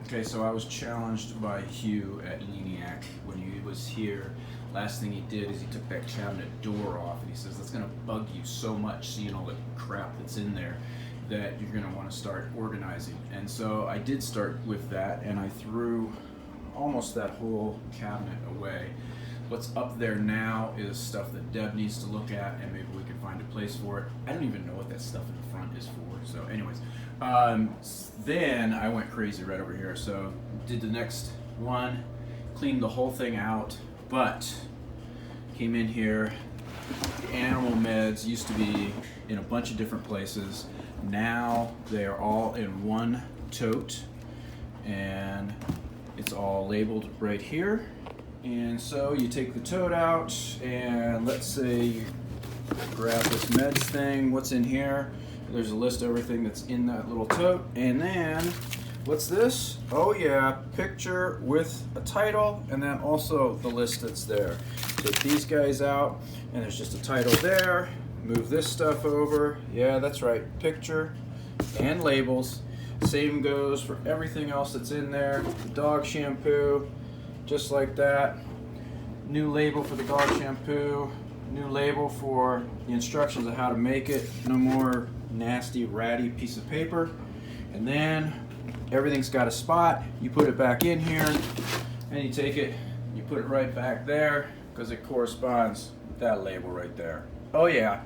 Okay, so I was challenged by Hugh at ENIAC when he was here. Last thing he did is he took that cabinet door off and he says that's going to bug you so much seeing all the crap that's in there that you're going to want to start organizing. And so I did start with that, and I threw almost that whole cabinet away. What's up there now is stuff that Deb needs to look at, and maybe we can find a place for it. I don't even know what that stuff in the front is for. So anyways, then I went crazy right over here. So did the next one, cleaned the whole thing out, but came in here. The animal meds used to be in a bunch of different places. Now they are all in one tote, and it's all labeled right here. And so you take the tote out, and let's say you grab this meds thing. What's in here? There's a list of everything that's in that little tote. And then, what's this? Oh yeah, picture with a title, and then also the list that's there. Take these guys out, and there's just a title there. Move this stuff over. Yeah, that's right, picture and labels. Same goes for everything else that's in there. The dog shampoo, just like that. New label for the dog shampoo. New label for the instructions of how to make it. No more nasty, ratty piece of paper. And then everything's got a spot. You put it back in here, and you take it, you put it right back there, because it corresponds with that label right there. Oh yeah.